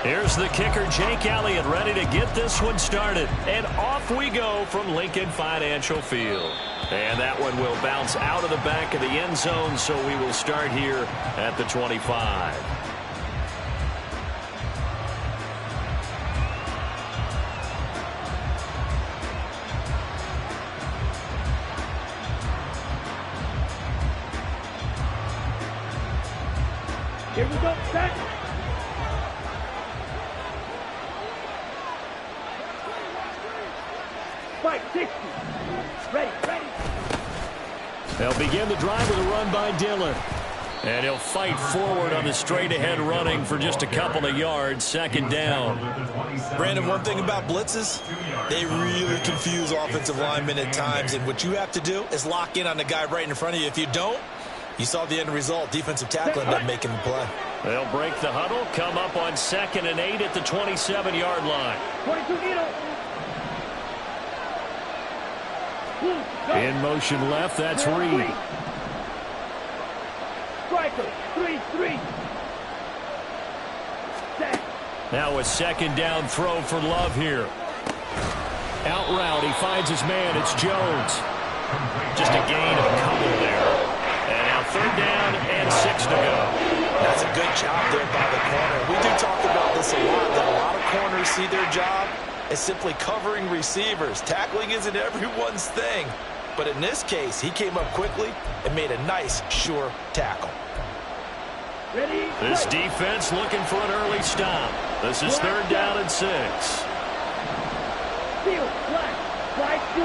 Here's the kicker, Jake Elliott, ready to get this one started. And off we go from Lincoln Financial Field. And that one will bounce out of the back of the end zone, so we will start here at the 25. Here we go, set. Fight 60. Ready. They'll begin the drive with a run by Dillon. And he'll fight forward on the straight-ahead running for just a couple of yards, second down. Brandon, one thing about blitzes, they really confuse offensive linemen at times. And what you have to do is lock in on the guy right in front of you. If you don't, you saw the end result. Defensive tackle ended up making the play. They'll break the huddle, come up on 2nd and 8 at the 27-yard line. 22 In motion left, that's Reed. Striker, 3-3. Now a second down throw for Love here. Out route, he finds his man, it's Jones. Just a gain of a couple there. And now 3rd down and 6 to go. That's a good job there by the corner. We do talk about this a lot, that a lot of corners see their job as simply covering receivers. Tackling isn't everyone's thing. But in this case, he came up quickly and made a nice, sure tackle. Ready? This defense looking for an early stop. This is 3rd down and 6. Field, flag 2.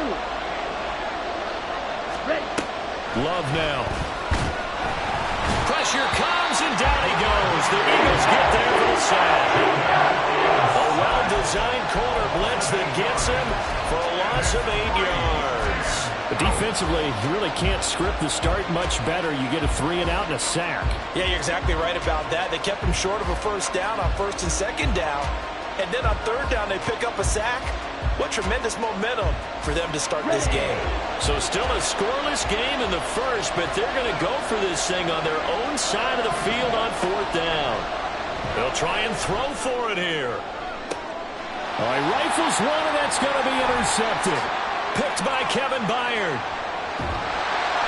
Ready. Love now. Pressure comes, and down he goes. The Eagles get there for the sack. A well-designed corner blitz that gets him for a loss of 8 yards. But defensively, you really can't script the start much better. You get a 3-and-out and a sack. Yeah, you're exactly right about that. They kept him short of a 1st down on 1st and 2nd down. And then on 3rd down, they pick up a sack. What tremendous momentum for them to start this game. So still a scoreless game in the 1st, but they're going to go for this thing on their own side of the field on 4th down. They'll try and throw for it here. All right, rifles one, and that's going to be intercepted. Picked by Kevin Byard.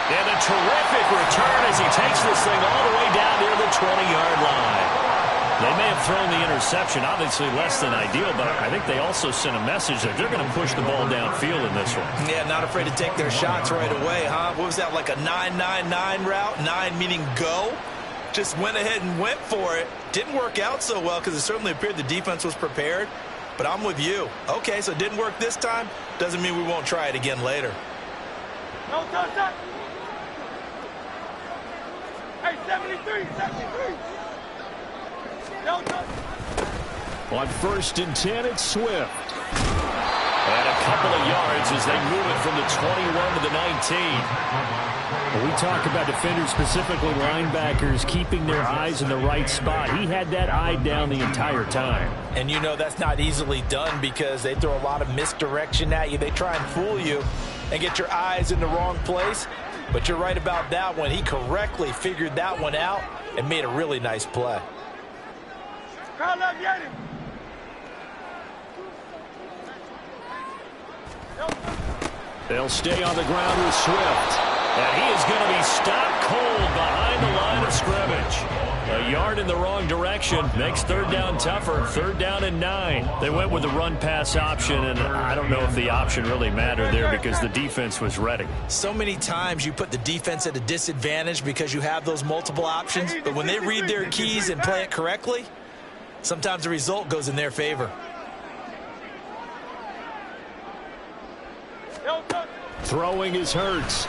And a terrific return as he takes this thing all the way down near the 20-yard line. They may have thrown the interception, obviously less than ideal, but I think they also sent a message that they're going to push the ball downfield in this one. Yeah, not afraid to take their shots right away, huh? What was that, like a 9-9-9 route? 9 meaning go? Just went ahead and went for it. Didn't work out so well because it certainly appeared the defense was prepared. But I'm with you. Okay, so it didn't work this time. Doesn't mean we won't try it again later. No touchdown. Hey, 73. No touchdown. On 1st and 10, it's Swift. And a couple of yards as they move it from the 21 to the 19. When we talk about defenders, specifically linebackers, keeping their eyes in the right spot. He had that eye down the entire time. And you know that's not easily done because they throw a lot of misdirection at you. They try and fool you and get your eyes in the wrong place. But you're right about that one. He correctly figured that one out and made a really nice play. They'll stay on the ground with Swift. And he is going to be stopped cold behind the line of scrimmage. A yard in the wrong direction makes 3rd down tougher. 3rd down and 9. They went with the run-pass option, and I don't know if the option really mattered there because the defense was ready. So many times you put the defense at a disadvantage because you have those multiple options, but when they read their keys and play it correctly, sometimes the result goes in their favor. Throwing is Hurts.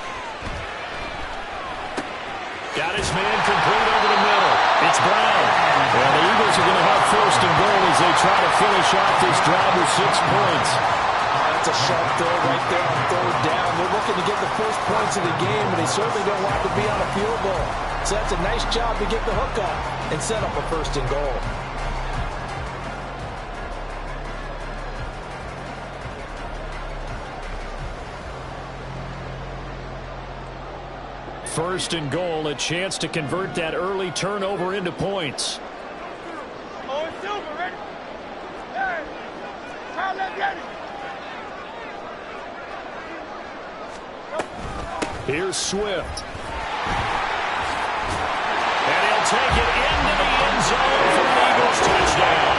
Got his man complete over the middle. It's Brown. Well, the Eagles are going to have 1st and goal as they try to finish off this drive with 6 points. That's a sharp throw right there on 3rd down. They're looking to get the first points of the game, and they certainly don't want to be on a field goal. So that's a nice job to get the hook up and set up a 1st and goal. First and goal, a chance to convert that early turnover into points. Oh, it's over, ready? let's get it. Here's Swift. And he'll take it into the end zone for an Eagles touchdown.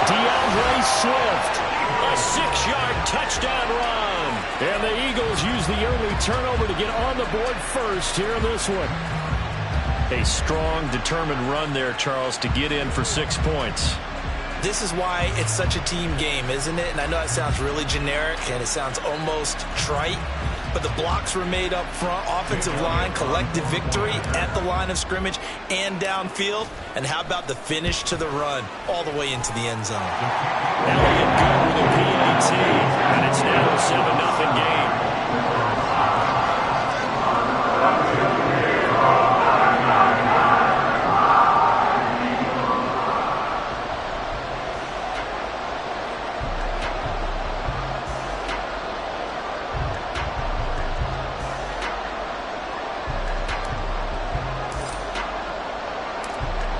DeAndre Swift, a 6-yard touchdown run. And the Eagles use the early turnover to get on the board first here in this one. A strong, determined run there, Charles, to get in for 6 points. This is why it's such a team game, isn't it? And I know it sounds really generic and it sounds almost trite, but the blocks were made up front, offensive line, collective victory at the line of scrimmage and downfield. And how about the finish to the run all the way into the end zone? Elliott good with a PAT, and it's now a 7-0 game.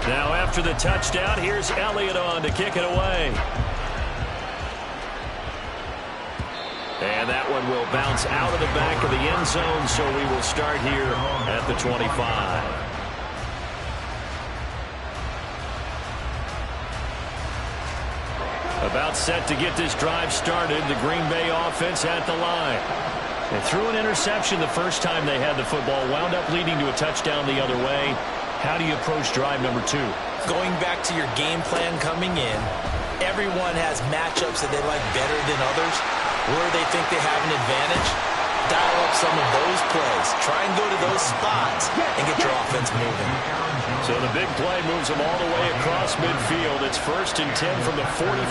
Now after the touchdown, here's Elliott on to kick it away. And that one will bounce out of the back of the end zone, so we will start here at the 25. About set to get this drive started, the Green Bay offense at the line. They threw an interception the first time they had the football, wound up leading to a touchdown the other way. How do you approach drive number 2? Going back to your game plan coming in, everyone has matchups that they like better than others, where they think they have an advantage. Dial up some of those plays. Try and go to those spots and get your offense moving. So the big play moves them all the way across midfield. It's 1st and 10 from the 45.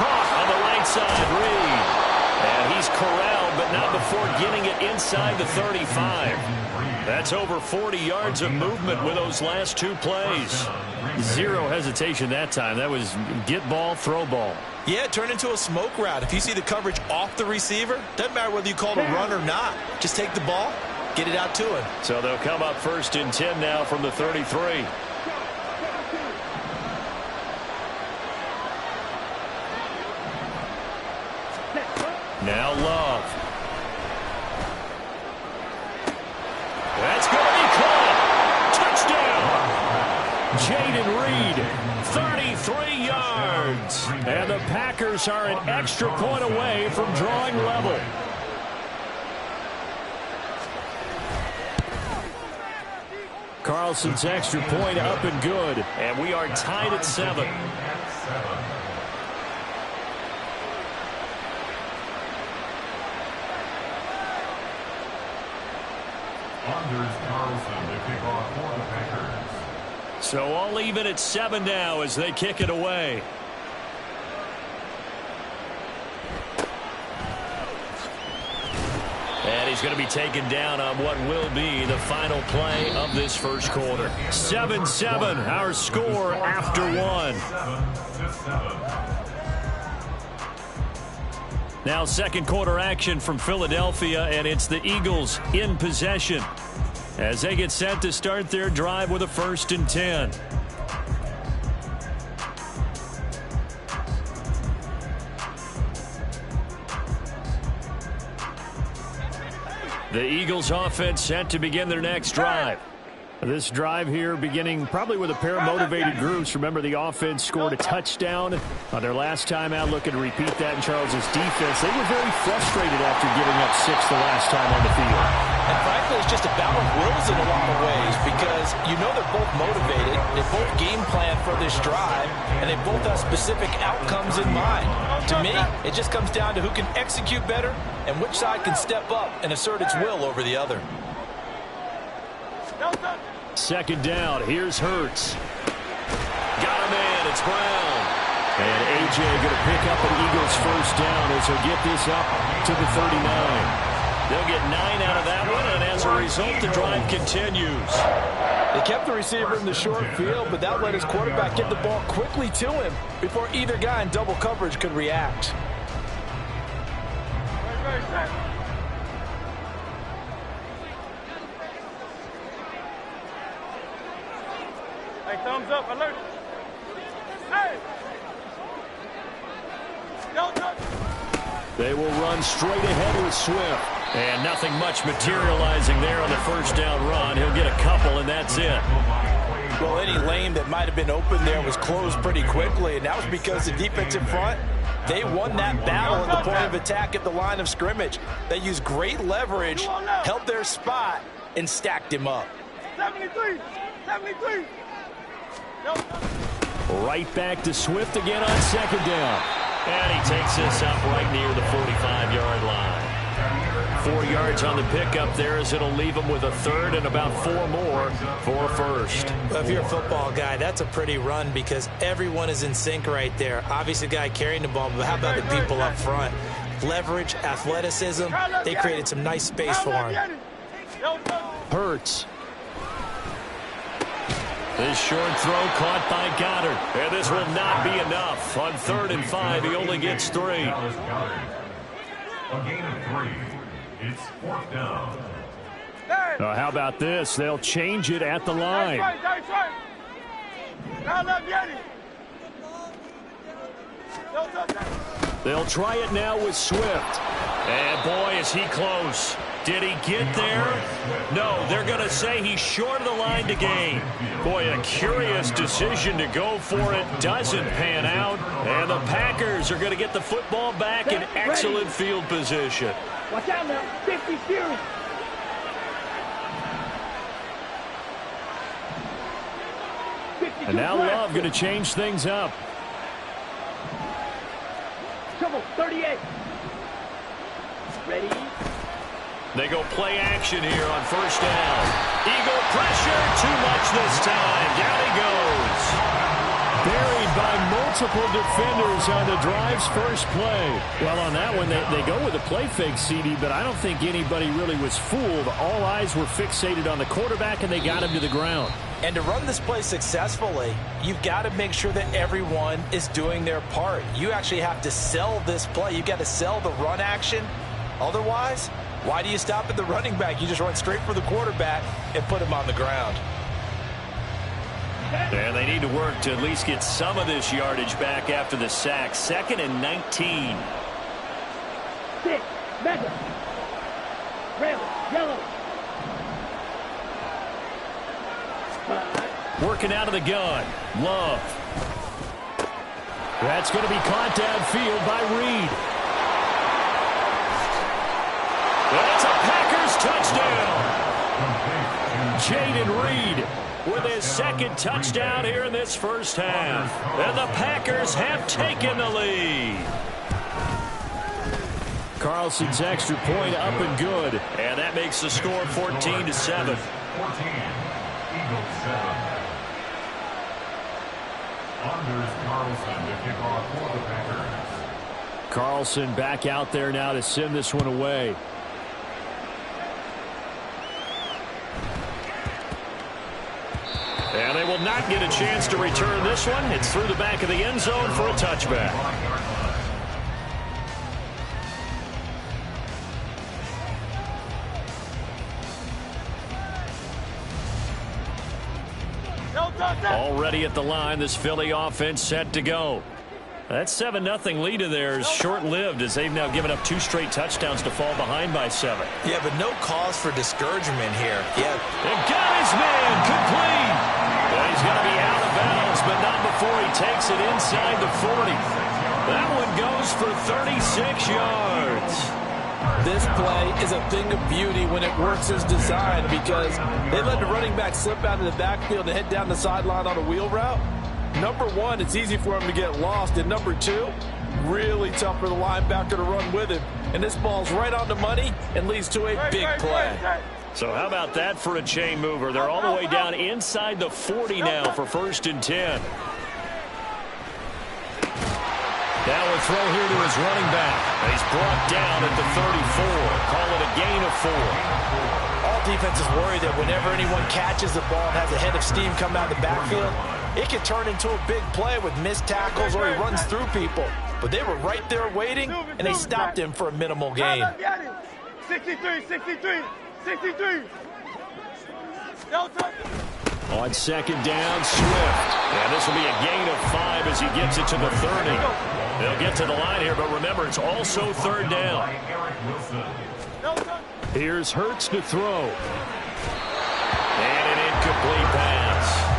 Caught on the right side, Reed. And he's corralled, but not before getting it inside the 35. That's over 40 yards of movement with those last 2 plays. Zero hesitation that time. That was get ball, throw ball. Yeah, it turned into a smoke route. If you see the coverage off the receiver, doesn't matter whether you call it a run or not. Just take the ball, get it out to him. So they'll come up 1st and 10 now from the 33. Now Love. That's going to be caught. Touchdown. Jaden Reed, 33 yards. And the Packers are an extra point away from drawing level. Carlson's extra point up and good. And we are tied at 7. Anders Carlson to kick off for the Packers. So all even at 7 now as they kick it away. And he's going to be taken down on what will be the final play of this first quarter. 7-7, our score after 1. 7-7. Now second quarter action from Philadelphia, and it's the Eagles in possession as they get set to start their drive with a 1st and 10. The Eagles offense set to begin their next drive. This drive here beginning probably with a pair of motivated groups. Remember, the offense scored a touchdown on their last time out. Looking to repeat that in Charles's defense. They were very frustrated after giving up 6 the last time on the field. And frankly, it's just a battle of wills in a lot of ways because you know they're both motivated. They both game plan for this drive, and they both have specific outcomes in mind. To me, it just comes down to who can execute better and which side can step up and assert its will over the other. Second down, here's Hurts. Got him in, it's Brown. And A.J. going to pick up an Eagles 1st down as he'll get this up to the 39. They'll get 9 out of that one, and as a result, the drive continues. They kept the receiver in the short field, but that let his quarterback get the ball quickly to him before either guy in double coverage could react. Hey, Hey, thumbs up, alert. Hey! Don't touch. They will run straight ahead with Swift. And nothing much materializing there on the first down run. He'll get a couple, and that's it. Well, any lane that might have been open there was closed pretty quickly, and that was because the defensive front, they won that battle at the point of attack at the line of scrimmage. They used great leverage, held their spot, and stacked him up. 73, 73. Right back to Swift again on second down. And he takes this up right near the 45-yard line. 4 yards on the pickup there as it'll leave him with a third and about 4 more for first. Well, if you're a football guy, that's a pretty run because everyone is in sync right there. Obviously, the guy carrying the ball, but how about the people up front? Leverage, athleticism, they created some nice space for him. Hurts. This short throw caught by Goddard. And this will not be enough. On 3rd and 5, he only gets 3. A gain of 3. It's 4th down. How about this? They'll change it at the line. That's right. Now let get it. They'll try it now with Swift. And boy, is he close. Did he get there? No, they're going to say he's short of the line to gain. Boy, a curious decision to go for it. Doesn't pan out. And the Packers are going to get the football back in excellent field position. Watch out now. 50 series. And now Love going to change things up. Come on, 38. Ready? They go play action here on first down. Eagle pressure, too much this time. Down he goes. Buried by multiple defenders on the drive's first play. Well, on that one, they go with a play fake, CD, but I don't think anybody really was fooled. All eyes were fixated on the quarterback, and they got him to the ground. And to run this play successfully, you've got to make sure that everyone is doing their part. You actually have to sell this play. You've got to sell the run action. Otherwise, why do you stop at the running back? You just run straight for the quarterback and put him on the ground. And they need to work to at least get some of this yardage back after the sack. 2nd and 19. 6, mega. Red, yellow. 5. Working out of the gun. Love. That's going to be caught downfield by Reed. And it's a Packers touchdown. Jaden Reed with his 2nd touchdown here in this first half. And the Packers have taken the lead. Carlson's extra point up and good. And that makes the score 14-7. 14. Eagles 7. Anders Carlson to kick off for the Packers. Carlson back out there now to send this one away. And they will not get a chance to return this one. It's through the back of the end zone for a touchback. Already at the line, this Philly offense set to go. That 7-0 lead of theirs short-lived as they've now given up 2 straight touchdowns to fall behind by 7. Yeah, but no cause for discouragement here. Yeah. And got his man complete. And he's going to be out of bounds, but not before he takes it inside the 40. That one goes for 36 yards. This play is a thing of beauty when it works as designed because they let the running back slip out of the backfield and head down the sideline on a wheel route. Number 1, it's easy for him to get lost. And number 2, really tough for the linebacker to run with him. And this ball's right on the money and leads to a big play. So how about that for a chain mover? They're all the way down inside the 40 now for 1st and 10. Now a throw here to his running back. He's brought down at the 34. Call it a gain of 4. All defenses worry that whenever anyone catches the ball and has a head of steam come out of the backfield, it can turn into a big play with missed tackles or he runs through people. But they were right there waiting, and they stopped him for a minimal gain. 63, 63, 63. On second down, Swift. And this will be a gain of 5 as he gets it to the 30. They'll get to the line here, but remember, it's also third down. Here's Hurts to throw. And an incomplete pass.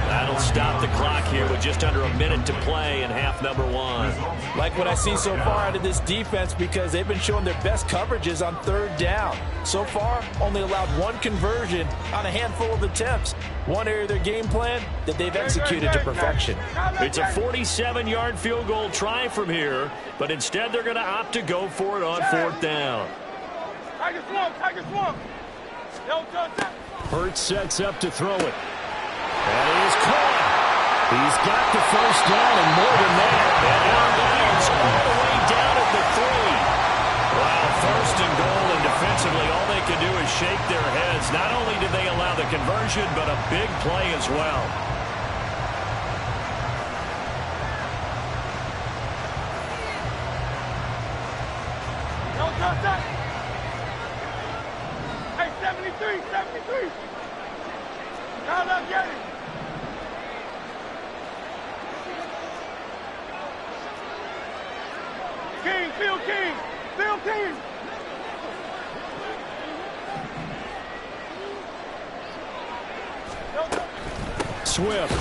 That'll stop the clock here with just under a minute to play in half number 1. Like what I see so far out of this defense, because they've been showing their best coverages on third down. So far, only allowed 1 conversion on a handful of attempts. One area of their game plan that they've executed to perfection. It's a 47-yard field goal try from here, but instead they're going to opt to go for it on fourth down. Hurts sets up to throw it. And he is caught. He's got the first down and more than that. And now Lions all the way down at the 3. Wow, first and goal, and defensively all they can do is shake their heads. Not only did they allow the conversion, but a big play as well. Hey, 73. Now let's get it. Phil King. Swift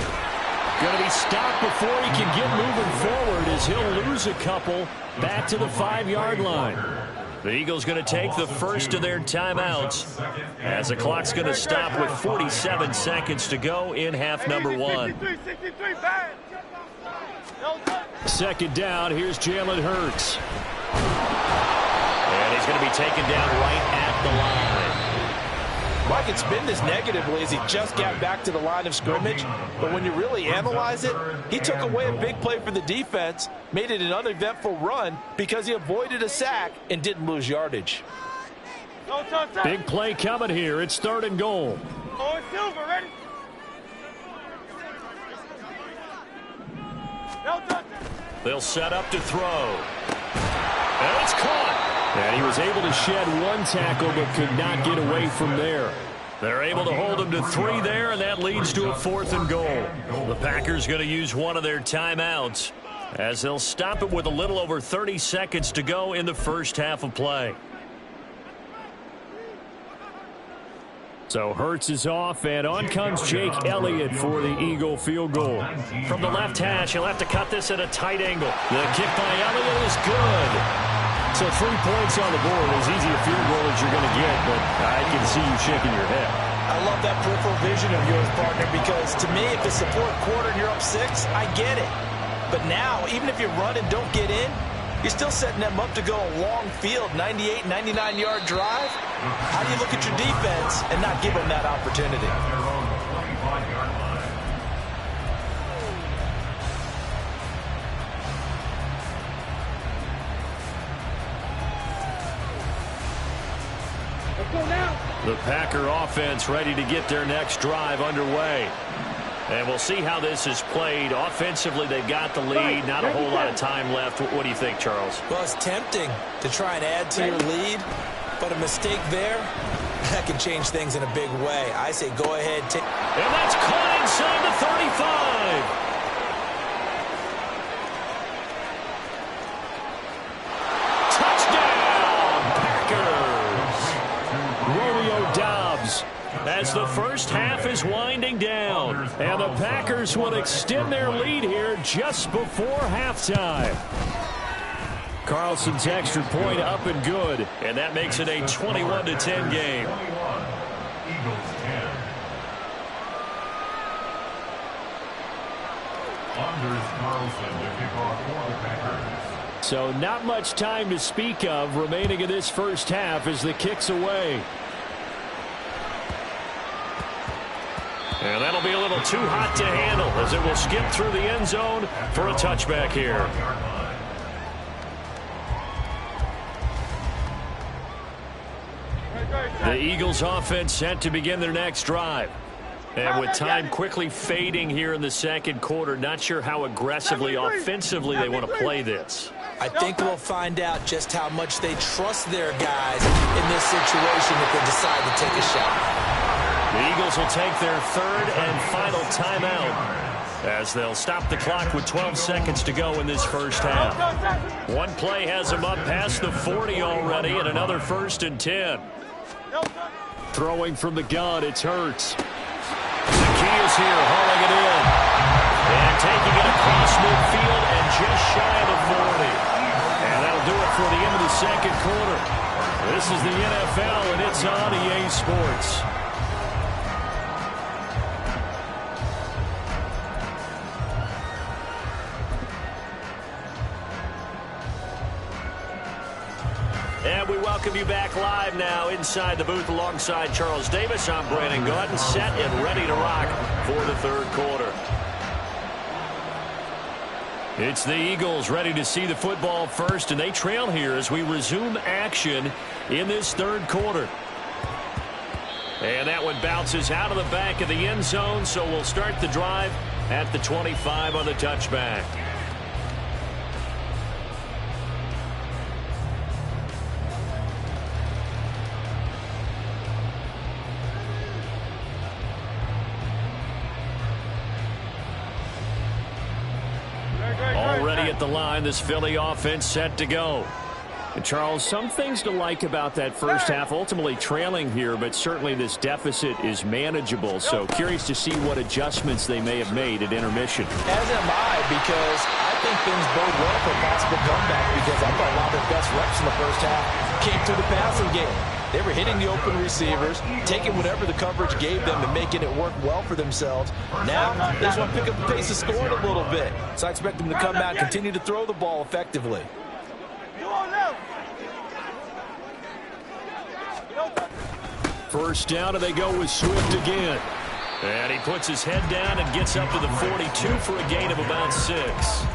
going to be stopped before he can get moving forward as he'll lose a couple back to the 5-yard line. The Eagles going to take the first of their timeouts as the clock's going to stop with 47 seconds to go in half number 1. Second down, here's Jalen Hurts. And he's going to be taken down right at the line. Mike can spin this negatively as he just got back to the line of scrimmage, but when you really analyze it, he took away a big play for the defense, made it an uneventful run because he avoided a sack and didn't lose yardage. Big play coming here. It's third and goal. Oh, Silver, ready? They'll set up to throw. And it's caught. And he was able to shed 1 tackle but could not get away from there. They're able to hold him to 3 there, and that leads to a 4th and goal. The Packers going to use one of their timeouts as they'll stop it with a little over 30 seconds to go in the first half of play. So Hurts is off, and on comes Jake Elliott for the Eagle field goal. From the left hash, he'll have to cut this at a tight angle. The kick by Elliott is good. So 3 points on the board, as easy a field goal as you're going to get, but I can see you shaking your head. I love that peripheral vision of yours, partner, because to me, if it's the 4th quarter and you're up 6, I get it. But now, even if you run and don't get in, you're still setting them up to go a long field, 98, 99-yard drive. How do you look at your defense and not give them that opportunity? The Packer offense ready to get their next drive underway. And we'll see how this is played. Offensively, they've got the lead. Not a whole lot of time left. What do you think, Charles? Well, it's tempting to try and add to your lead, but a mistake there, that can change things in a big way. I say go ahead. And that's caught inside the 35. As the first half is winding down, and the Packers will extend their lead here just before halftime. Carlson's extra point up and good, and that makes it a 21-10 game. So not much time to speak of remaining in this first half as the kick's away. And that'll be a little too hot to handle as it will skip through the end zone for a touchback here. The Eagles offense set to begin their next drive. And with time quickly fading here in the second quarter, not sure how aggressively, offensively they want to play this. I think we'll find out just how much they trust their guys in this situation if they decide to take a shot. The Eagles will take their third and final timeout as they'll stop the clock with 12 seconds to go in this first half. One play has them up past the 40 already, and another 1st and 10. Throwing from the gun, it's Hurts. Zacchaeus here, hauling it in. And taking it across midfield and just shy of the 40. And that'll do it for the end of the second quarter. This is the NFL, and it's on EA Sports. And we welcome you back live now inside the booth alongside Charles Davis. I'm Brandon Gaudin, set and ready to rock for the third quarter. It's the Eagles ready to see the football first, and they trail here as we resume action in this third quarter. And that one bounces out of the back of the end zone, so we'll start the drive at the 25 on the touchback. Already at the line, this Philly offense set to go. And Charles, some things to like about that first half, ultimately trailing here, but certainly this deficit is manageable. So curious to see what adjustments they may have made at intermission. As am I, because I think things bode well for a possible comeback, because I thought a lot of their best reps in the first half came through the passing game. They were hitting the open receivers, taking whatever the coverage gave them and making it work well for themselves. Now, they just want to pick up the pace of scoring a little bit. So I expect them to come out and continue to throw the ball effectively. First down, and they go with Swift again. And he puts his head down and gets up to the 42 for a gain of about 6.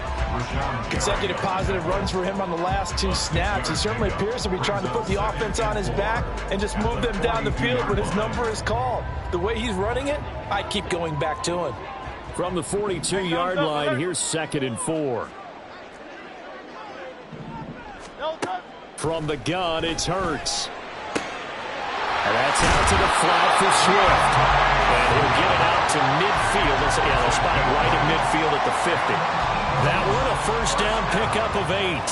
Consecutive positive runs for him on the last 2 snaps. He certainly appears to be trying to put the offense on his back and just move them down the field when his number is called. The way he's running it, I keep going back to him. From the 42-yard line, here's 2nd and 4. From the gun, it's Hurts. And that's out to the flat for Swift. And he'll get it out to midfield. They'll spot it right at midfield at the 50. That one a first down pickup of 8.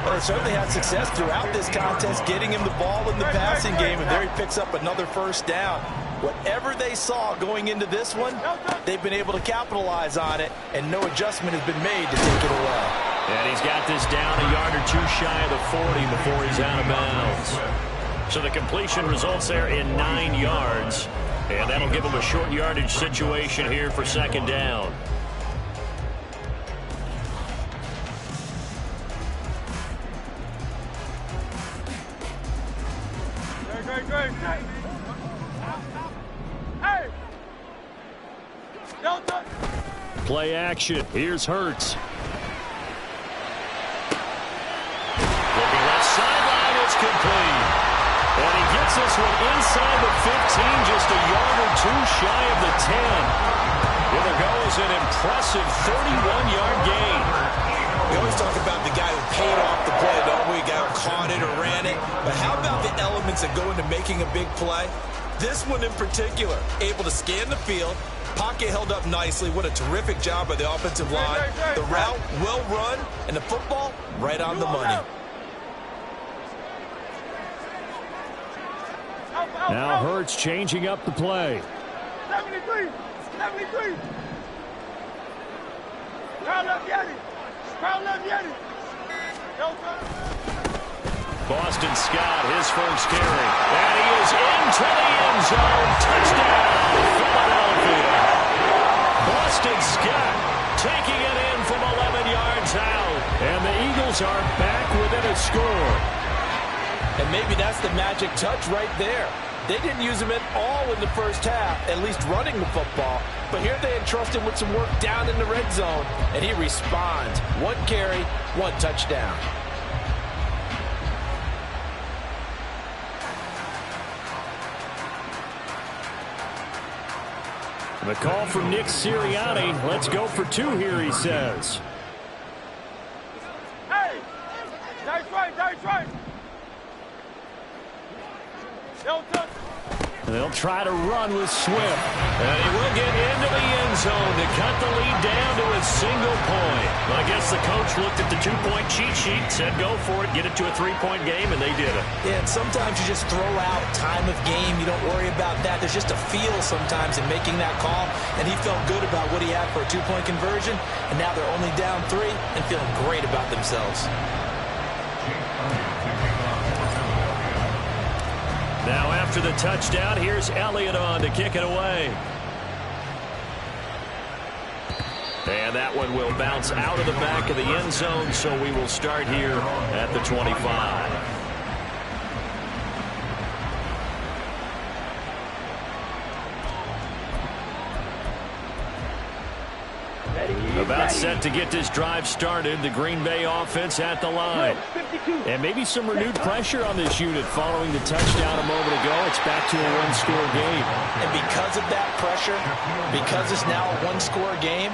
Well, they certainly had success throughout this contest, getting him the ball in the passing game, and there he picks up another first down. Whatever they saw going into this one, they've been able to capitalize on it, and no adjustment has been made to take it away. And he's got this down a yard or 2 shy of the 40 before he's out of bounds. So the completion results there in 9 yards, and that'll give him a short yardage situation here for 2nd down. Play action. Here's Hurts. Looking left sideline, it's complete. And he gets this one inside the 15, just a yard or 2 shy of the 10. Here goes an impressive 31-yard gain. We always talk about the guy who paid off the play, don't we? The guy who caught it or ran it. But how about the elements that go into making a big play? This one in particular, able to scan the field, pocket held up nicely. What a terrific job by the offensive line. The route well run, and the football right on the money. Now Hurts changing up the play. 73, 73. Crowd left Yeti. Crowd left Yeti. Boston Scott, his first carry. And he is into the end zone. Touchdown, Philadelphia. Boston Scott taking it in from 11 yards out. And the Eagles are back within a score. And maybe that's the magic touch right there. They didn't use him at all in the first half, at least running the football. But here they entrust him with some work down in the red zone, and he responds. 1 carry, 1 touchdown. The call from Nick Sirianni. Let's go for 2 here, he says. Hey! That's right, that's right. they'll try to run with Swift. And he will get into the end zone to cut the lead down to a single point. Well, I guess the coach looked at the two-point cheat sheet, said go for it, get it to a three-point game, and they did it. Yeah, and sometimes you just throw out time of game. You don't worry about that. There's just a feel sometimes in making that call, and he felt good about what he had for a two-point conversion, and now they're only down 3 and feeling great about themselves. Now after the touchdown, here's Elliott on to kick it away. And that one will bounce out of the back of the end zone, so we will start here at the 25. About set to get this drive started. The Green Bay offense at the line. And maybe some renewed pressure on this unit following the touchdown a moment ago. It's back to a one-score game. And because of that pressure, because it's now a one-score game,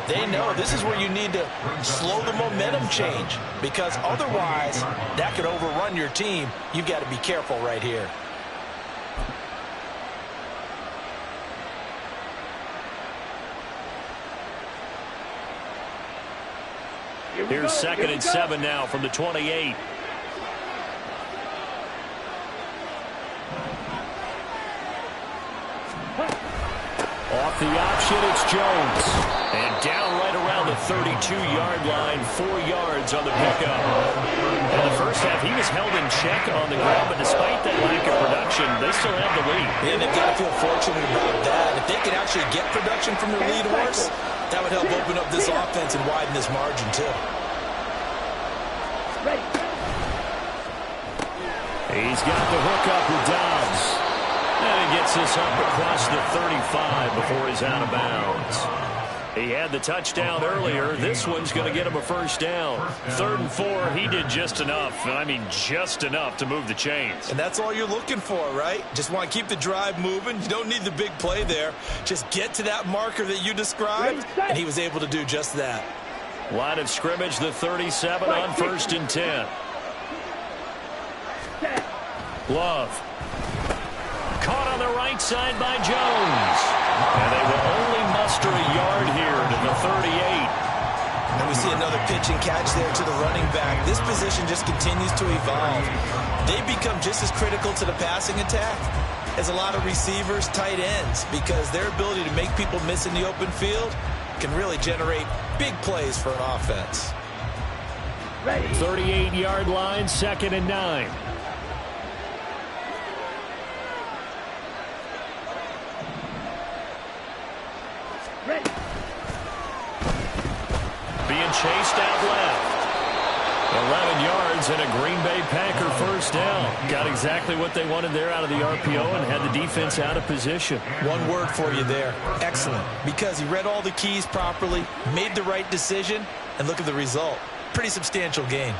they know this is where you need to slow the momentum change, because otherwise that could overrun your team. You've got to be careful right here. Here's 2nd and 7 now from the 28. Off the option, it's Jones. And down right around the 32-yard line, 4 yards on the pickup. In the first half, he was held in check on the ground, but despite that lack of production, they still have the lead. Yeah, they've got to feel fortunate about that. If they could actually get production from their lead horse, that would help open up this offense and widen this margin, too. He's got the hook up with Dobbs. And he gets this up across the 35 before he's out of bounds. He had the touchdown earlier. This one's going to get him a first down. 3rd and 4, he did just enough. I mean, just enough to move the chains. And that's all you're looking for, right? Just want to keep the drive moving. You don't need the big play there. Just get to that marker that you described, and he was able to do just that. Line of scrimmage, the 37 on 1st and 10. Love. Caught on the right side by Jones. And they will only muster a yard here to the 38. And we see another pitch and catch there to the running back. This position just continues to evolve. They become just as critical to the passing attack as a lot of receivers, tight ends, because their ability to make people miss in the open field can really generate big plays for an offense. 38-yard line, 2nd and 9. Being chased out left. 11 yards and a Green Bay Packer first down. Got exactly what they wanted there out of the RPO and had the defense out of position. One word for you there. Excellent. Because he read all the keys properly, made the right decision, and look at the result. Pretty substantial gain.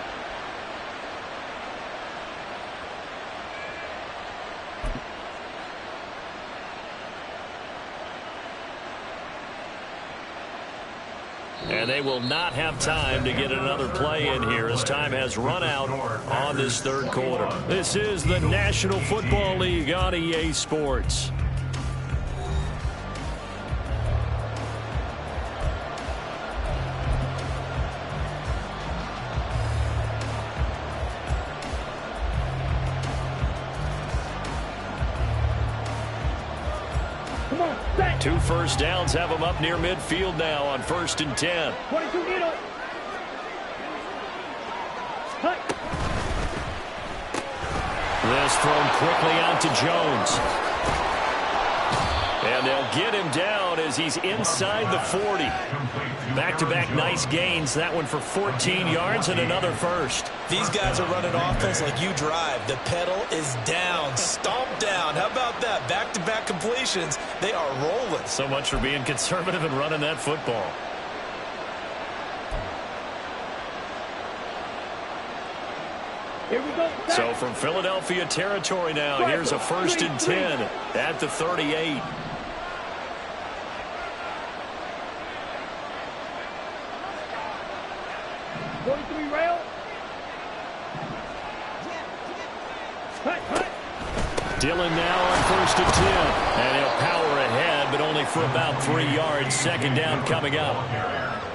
And they will not have time to get another play in here as time has run out on this 3rd quarter. This is the National Football League on EA Sports. Come on, set. 2 first downs have them up near midfield now on 1st and 10. 22 needle. Cut. This thrown quickly out to Jones. And they'll get him down as he's inside the 40. Back-to-back nice gains. That one for 14 yards and another first. These guys are running offense like you drive. The pedal is down, stomped down. How about that? Back-to-back completions. They are rolling. So much for being conservative and running that football. Here we go. Set. So from Philadelphia territory now, here's a 1st and 10 at the 38. Rail. Cut, cut. Dillon now on 1st and 10. And he'll power ahead, but only for about 3 yards. Second down coming up.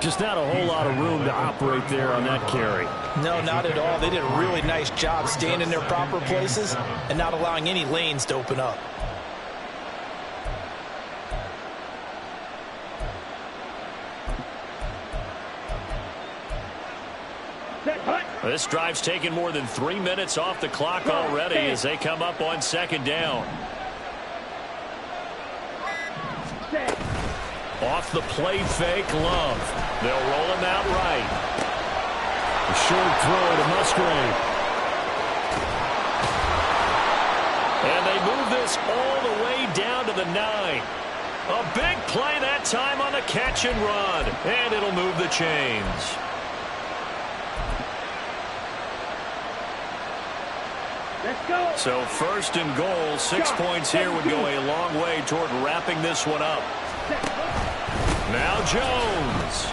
Just not a whole lot of room to operate there on that carry. No, not at all. They did a really nice job staying in their proper places and not allowing any lanes to open up. This drive's taken more than 3 minutes off the clock already as they come up on second down. Off the play fake, Love. They'll roll him out right. A short throw to Musgrave. And they move this all the way down to the 9. A big play that time on the catch and run. And it'll move the chains. Let's go. So 1st and goal, 6 points here would go a long way toward wrapping this one up. Now Jones.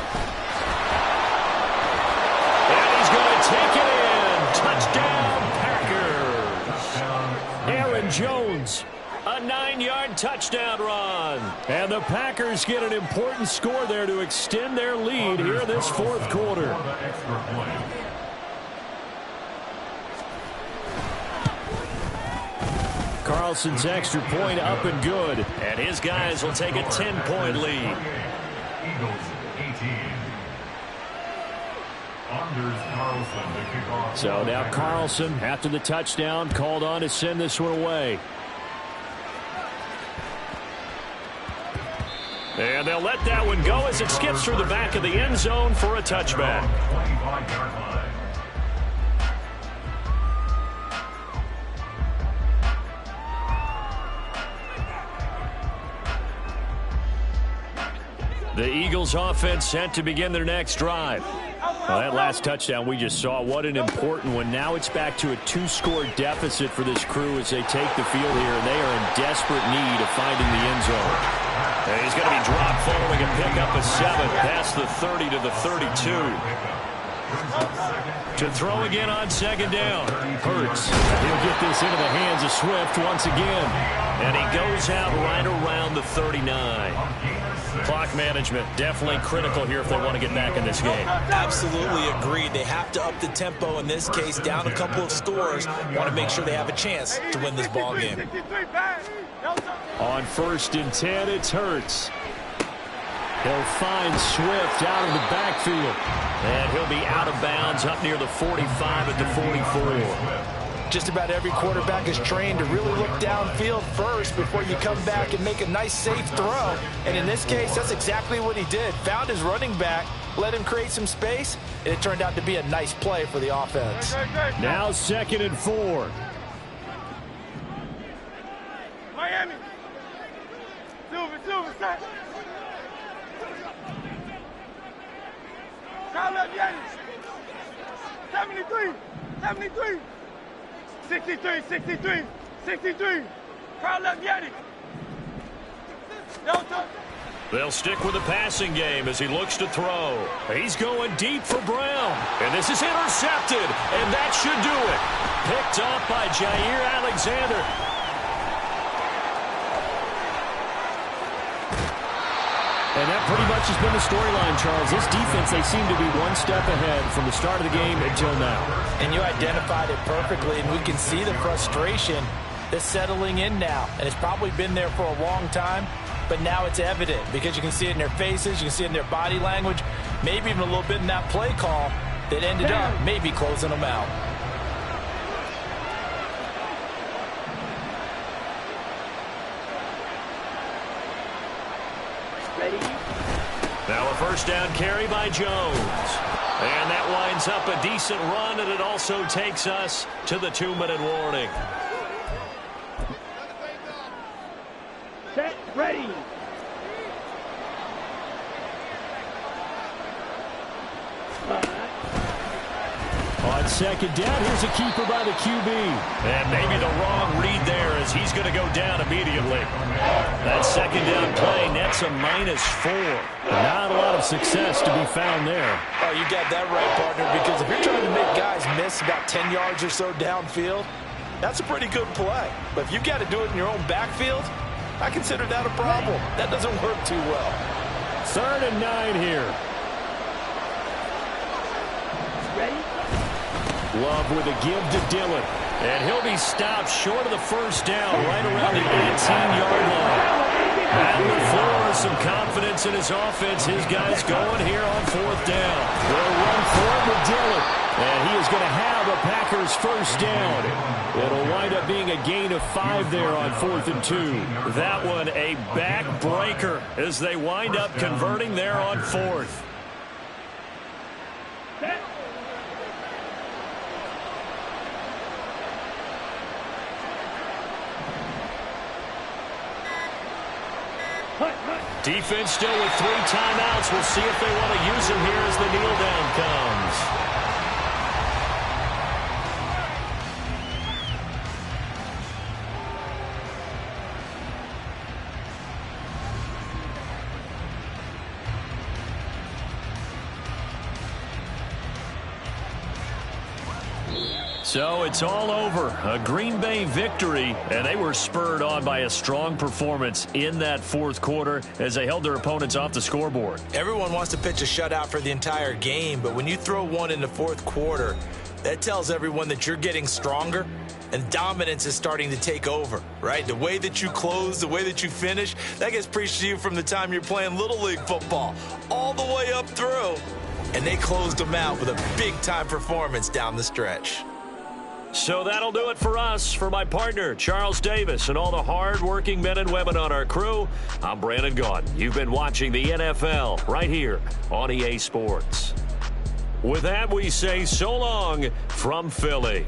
And he's going to take it in. Touchdown, Packers. Aaron Jones, a 9-yard touchdown run. And the Packers get an important score there to extend their lead here this 4th quarter. Carlson's extra point up and good. And his guys will take a 10-point lead. Eagles 18. Anders Carlson to kick off. So now Carlson, after the touchdown, called on to send this one away. And they'll let that one go as it skips through the back of the end zone for a touchback. 25-yard line. The Eagles offense set to begin their next drive. Well, that last touchdown we just saw, what an important one. Now it's back to a 2-score deficit for this crew as they take the field here, and they are in desperate need of finding the end zone. And he's going to be dropped following a pickup of 7 past the 30 to the 32. To throw again on second down. Hurts. He'll get this into the hands of Swift once again. And he goes out right around the 39. Clock management definitely critical here if they want to get back in this game. Absolutely agreed. They have to up the tempo in this case, down a couple of scores. Want to make sure they have a chance to win this ball game. On 1st and 10, it's Hurts. He'll find Swift out of the backfield. And he'll be out of bounds up near the 45 at the 44. Just about every quarterback is trained to really look downfield first before you come back and make a nice, safe throw. And in this case, that's exactly what he did. Found his running back, let him create some space, and it turned out to be a nice play for the offense. Now 2nd and 4. Miami. Silver, start. Call up Yannis. 73. 63. Call up Yannis. They'll stick with the passing game as he looks to throw. He's going deep for Brown. And this is intercepted. And that should do it. Picked up by Jair Alexander. And that pretty much has been the storyline, Charles. This defense, they seem to be one step ahead from the start of the game until now. And you identified it perfectly, and we can see the frustration that's settling in now. And it's probably been there for a long time, but now it's evident because you can see it in their faces, you can see it in their body language, maybe even a little bit in that play call that ended up maybe closing them out. Now a 1st down carry by Jones. And that winds up a decent run, and it also takes us to the 2-minute warning. Set, ready. On 2nd down, here's a keeper by the QB. And maybe the wrong read there as he's going to go down immediately. That 2nd down play nets a -4. Not a lot of success to be found there. Oh, you got that right, partner, because if you're trying to make guys miss about 10 yards or so downfield, That's a pretty good play. But if you've got to do it in your own backfield, I consider that a problem. That doesn't work too well. 3rd and 9 here. Love with a give to Dillon. And he'll be stopped short of the first down right around the 18-yard line. And LaFleur, some confidence in his offense. His guys going here on 4th down. They'll run for it with Dillon. And he is going to have a Packers first down. It'll wind up being a gain of 5 there on 4th and 2. That one a backbreaker as they wind up converting there on 4th. Defense still with 3 timeouts. We'll see if they want to use them here as the kneel down comes. So it's all over. A Green Bay victory, and they were spurred on by a strong performance in that 4th quarter as they held their opponents off the scoreboard. Everyone wants to pitch a shutout for the entire game, but when you throw one in the 4th quarter, that tells everyone that you're getting stronger and dominance is starting to take over, right? The way that you close, the way that you finish, that gets preached to you from the time you're playing Little League football all the way up through. And they closed them out with a big-time performance down the stretch. So that'll do it for us. For my partner, Charles Davis, and all the hard-working men and women on our crew, I'm Brandon Gaudin. You've been watching the NFL right here on EA Sports. With that, we say so long from Philly.